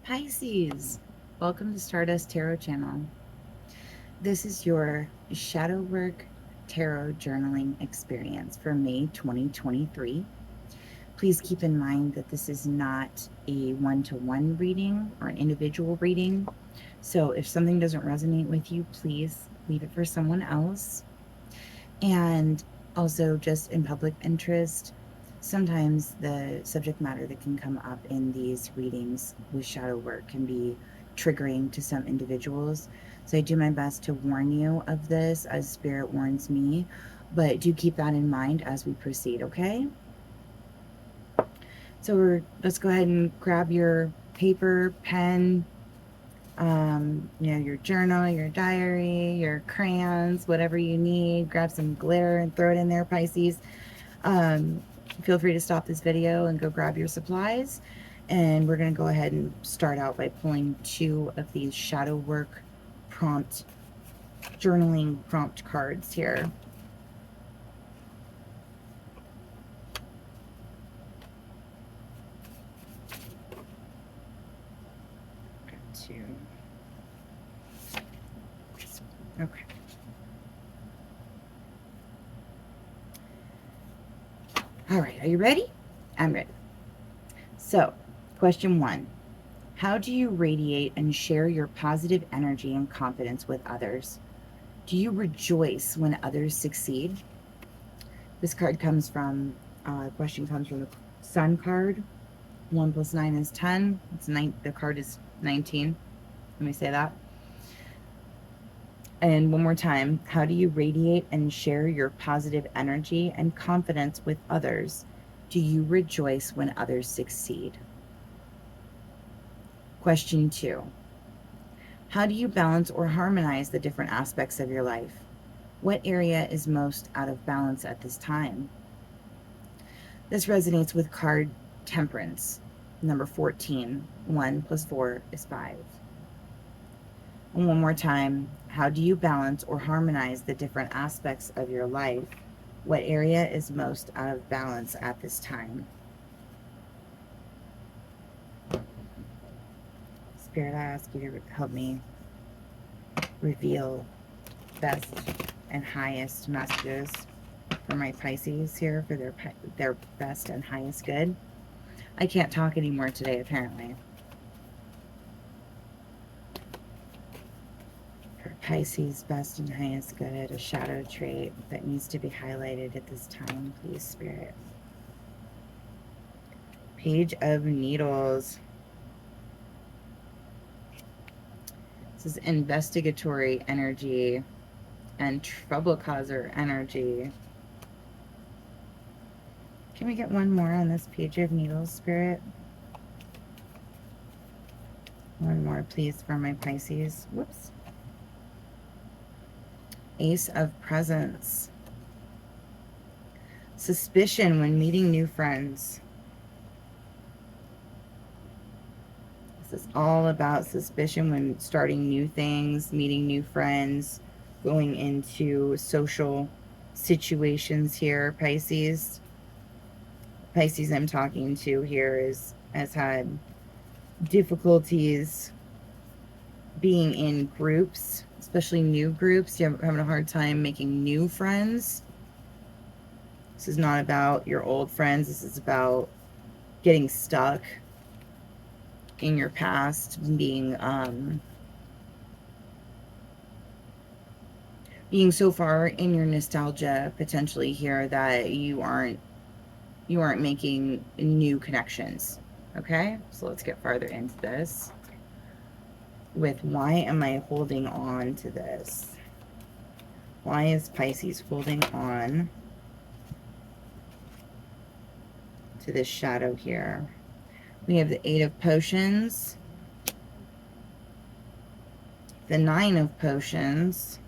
Pisces, welcome to Stardust Tarot Channel. This is your shadow work tarot journaling experience for May 2023. Please keep in mind that this is not a one-to-one reading or an individual reading. So if something doesn't resonate with you, please leave it for someone else. And also, just in public interest, sometimes the subject matter that can come up in these readings with shadow work can be triggering to some individuals. So I do my best to warn you of this as Spirit warns me, but do keep that in mind as we proceed, okay? So let's go ahead and grab your paper, pen, your journal, your diary, your crayons, whatever you need. Grab some glitter and throw it in there, Pisces. Um, Feel free to stop this video and go grab your supplies. And we're going to go ahead and start out by pulling 2 of these shadow work prompt, journaling prompt cards here. Two. Okay. All right, are you ready? I'm ready. So, question 1. How do you radiate and share your positive energy and confidence with others? Do you rejoice when others succeed? This card comes from, question comes from the Sun card. 1 plus 9 is 10. The card is 19. Let me say that. And one more time. How do you radiate and share your positive energy and confidence with others? Do you rejoice when others succeed? Question 2. How do you balance or harmonize the different aspects of your life? What area is most out of balance at this time? This resonates with card Temperance, number 14. 1 plus 4 is 5. And one more time, how do you balance or harmonize the different aspects of your life? What area is most out of balance at this time? Spirit, I ask you to help me reveal best and highest messages for my Pisces here for their best and highest good. I can't talk anymore today, apparently. For Pisces, best and highest good, a shadow trait that needs to be highlighted at this time, please, Spirit. Page of Needles. This is investigatory energy and trouble causer energy. Can we get one more on this Page of Needles, Spirit? One more, please, for my Pisces. Whoops. Ace of Presents. Suspicion when meeting new friends. This is all about suspicion when starting new things, meeting new friends, going into social situations here, Pisces. Pisces I'm talking to here has had difficulties being in groups, especially new groups. You're having a hard time making new friends. This is not about your old friends. This is about getting stuck in your past, being so far in your nostalgia potentially here that you aren't making new connections. Okay, so let's get farther into this with why am I holding on to this? Why is Pisces holding on to this shadow here? We have the 8 of Potions, the 9 of Potions,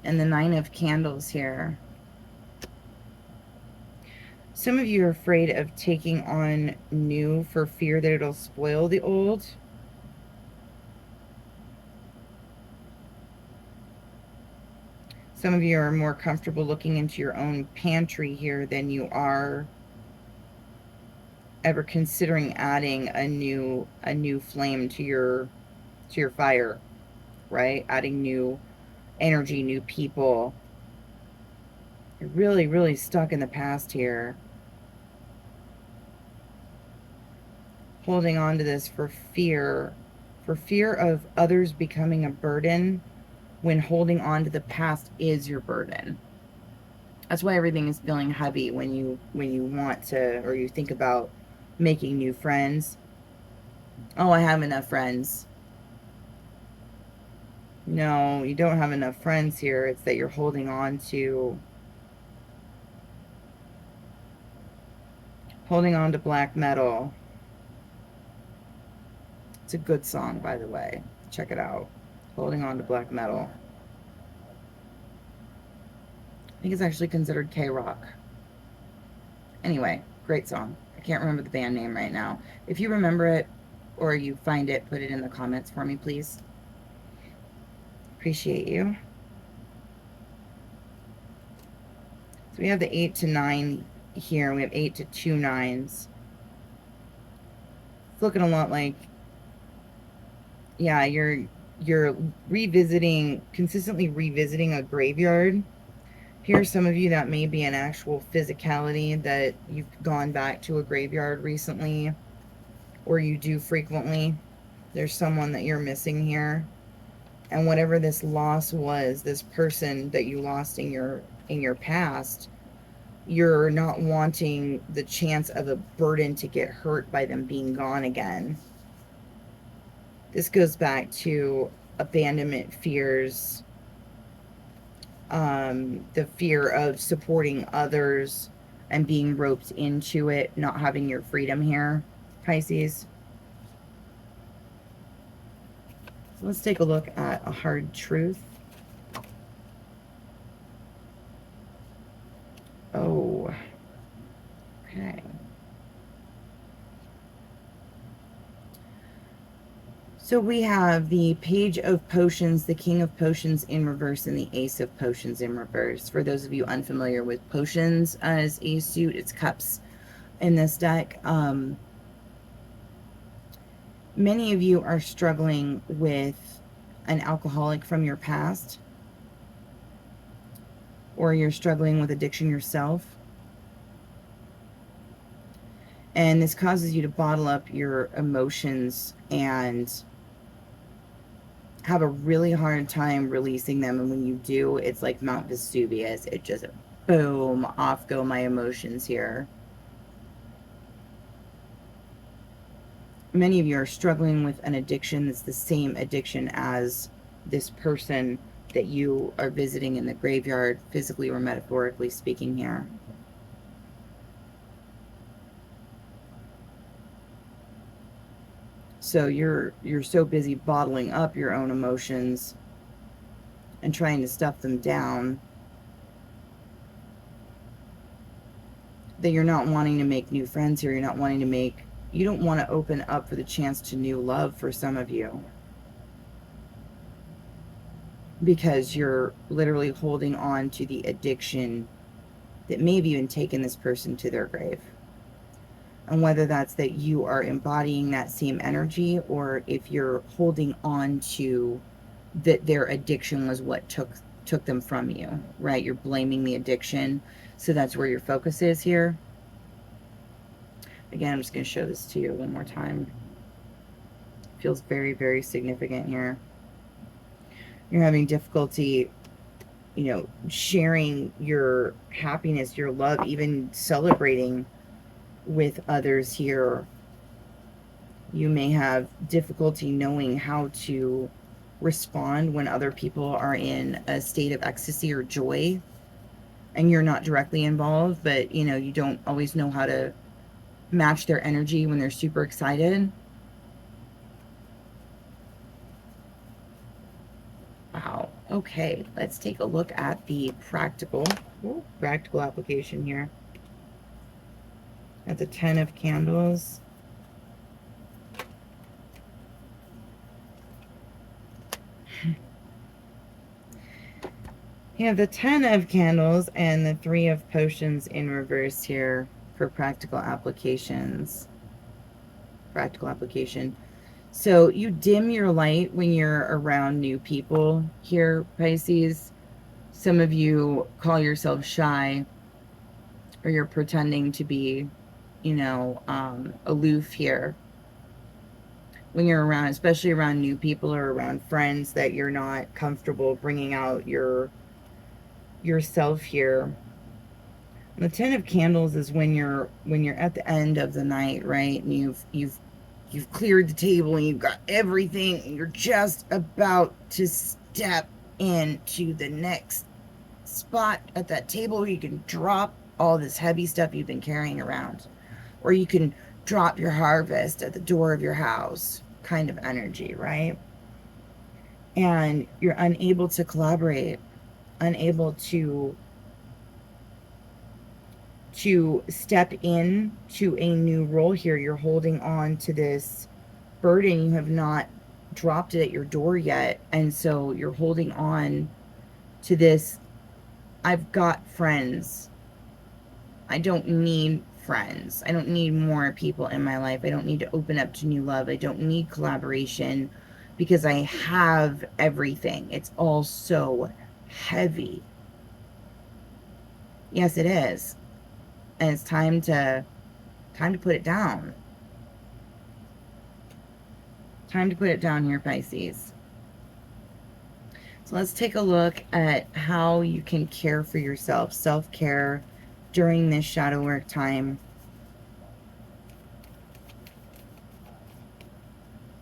and the 9 of Candles here. Some of you are afraid of taking on new for fear that it'll spoil the old. Some of you are more comfortable looking into your own pantry here than you are ever considering adding a new flame to your fire, right? Adding new energy, new people. You're really, really stuck in the past here. Holding on to this for fear of others becoming a burden when holding on to the past is your burden. That's why everything is feeling heavy when you want to, or you think about making new friends. Oh, I have enough friends. No, you don't have enough friends here. It's that you're holding on to black metal. It's a good song, by the way. Check it out. Holding on to black metal. I think it's actually considered K-rock. Anyway, great song. I can't remember the band name right now. If you remember it or you find it, put it in the comments for me, please. Appreciate you. So we have the 8 to 9 here. We have 8 to 2 9s. It's looking a lot like, yeah, you're consistently revisiting a graveyard. Here's some of you that may be an actual physicality that you've gone back to a graveyard recently, or you do frequently. There's someone that you're missing here. And whatever this loss was, this person that you lost in your past, you're not wanting the chance of a burden to get hurt by them being gone again. This goes back to abandonment fears, the fear of supporting others and being roped into it, not having your freedom here, Pisces. So let's take a look at a hard truth. Oh, okay. So we have the Page of Potions, the King of Potions in reverse, and the Ace of Potions in reverse. For those of you unfamiliar with potions as a suit, it's cups in this deck. Many of you are struggling with an alcoholic from your past, or you're struggling with addiction yourself. And this causes you to bottle up your emotions and have a really hard time releasing them. And when you do, it's like Mount Vesuvius. It just, boom, off go my emotions here. Many of you are struggling with an addiction that's the same addiction as this person that you are visiting in the graveyard, physically or metaphorically speaking here. So you're so busy bottling up your own emotions and trying to stuff them down that you're not wanting to make new friends here. You don't want to open up for the chance to new love for some of you, because you're literally holding on to the addiction that may have even taken this person to their grave. And whether that's that you are embodying that same energy, or if you're holding on to that their addiction was what took them from you, right? You're blaming the addiction. So that's where your focus is here. Again, I'm just going to show this to you one more time. It feels very, very significant here. You're having difficulty, sharing your happiness, your love, even celebrating with others here. You may have difficulty knowing how to respond when other people are in a state of ecstasy or joy and you're not directly involved, but you don't always know how to match their energy when they're super excited. Wow. Okay, let's take a look at the practical application here. At the 10 of Candles. You have the 10 of Candles and the 3 of Potions in reverse here for practical applications. practical application. So you dim your light when you're around new people here, Pisces. Some of you call yourself shy, or you're pretending to be, aloof here when you're around, especially around new people or around friends that you're not comfortable bringing out yourself here. The Ten of Candles is when you're at the end of the night, right? And you've cleared the table and you've got everything and you're just about to step into the next spot at that table where you can drop all this heavy stuff you've been carrying around. Or you can drop your harvest at the door of your house, kind of energy, right? And you're unable to collaborate, unable to step in to a new role here. You're holding on to this burden. You have not dropped it at your door yet. And so you're holding on to this. I've got friends. I don't need friends. I don't need more people in my life. I don't need to open up to new love. I don't need collaboration because I have everything. It's all so heavy. Yes, it is. And it's time to put it down. Time to put it down here, Pisces. So let's take a look at how you can care for yourself, self-care during this shadow work time.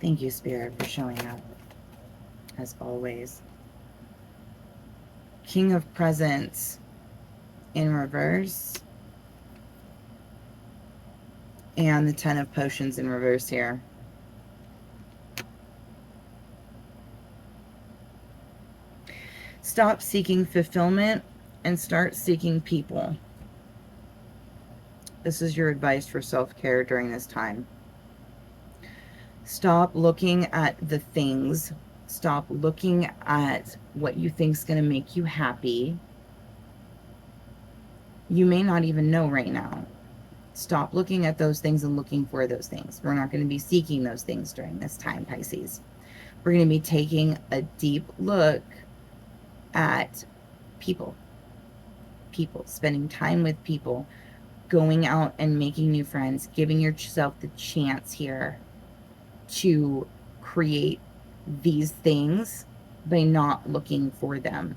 Thank you, Spirit, for showing up, as always. King of Presents in reverse. And the Ten of Potions in reverse here. Stop seeking fulfillment and start seeking people. This is your advice for self-care during this time. Stop looking at the things. Stop looking at what you think is going to make you happy. You may not even know right now. Stop looking at those things and looking for those things. We're not going to be seeking those things during this time, Pisces. We're going to be taking a deep look at people, spending time with people, going out and making new friends, giving yourself the chance here to create these things by not looking for them.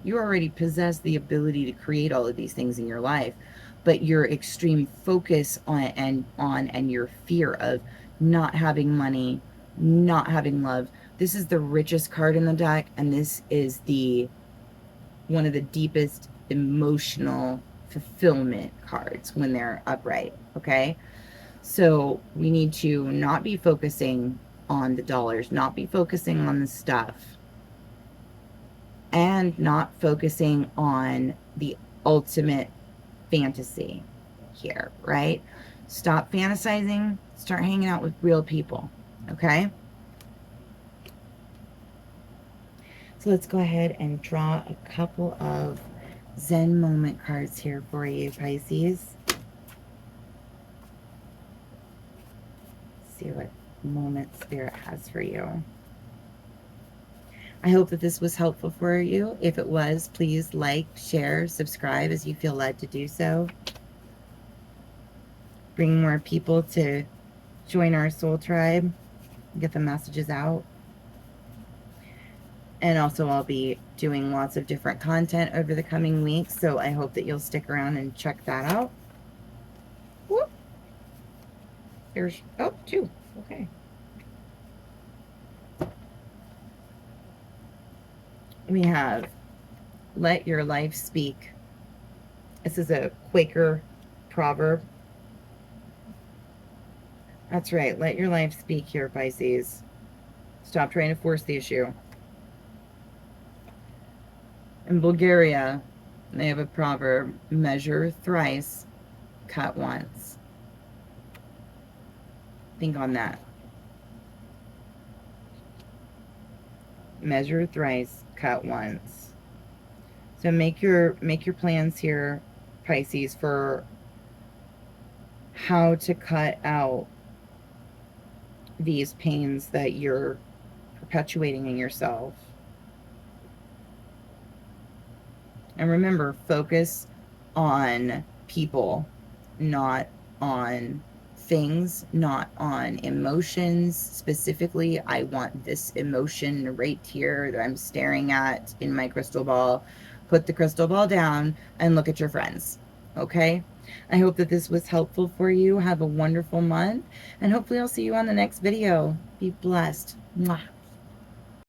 You already possess the ability to create all of these things in your life, but your extreme focus and your fear of not having money, not having love. This is the richest card in the deck, and this is one of the deepest emotional fulfillment cards when they're upright, okay? So we need to not be focusing on the dollars, not be focusing on the stuff, and not focusing on the ultimate fantasy here, right? Stop fantasizing, start hanging out with real people, okay? So let's go ahead and draw a couple of Zen moment cards here for you, Pisces. See what moment Spirit has for you. I hope that this was helpful for you. If it was, please like, share, subscribe as you feel led to do so. Bring more people to join our soul tribe, get the messages out. And also I'll be doing lots of different content over the coming weeks, so I hope that you'll stick around and check that out. Whoop. There's, oh, two. Okay. We have Let Your Life Speak. This is a Quaker proverb. That's right. Let your life speak here, Pisces. Stop trying to force the issue. In Bulgaria, they have a proverb, measure thrice, cut once. Think on that. Measure thrice, cut once. So make your plans here, Pisces, for how to cut out these pains that you're perpetuating in yourself. And remember, focus on people, not on things, not on emotions. Specifically, I want this emotion right here that I'm staring at in my crystal ball. Put the crystal ball down and look at your friends. Okay? I hope that this was helpful for you. Have a wonderful month, and hopefully I'll see you on the next video. Be blessed. Mwah.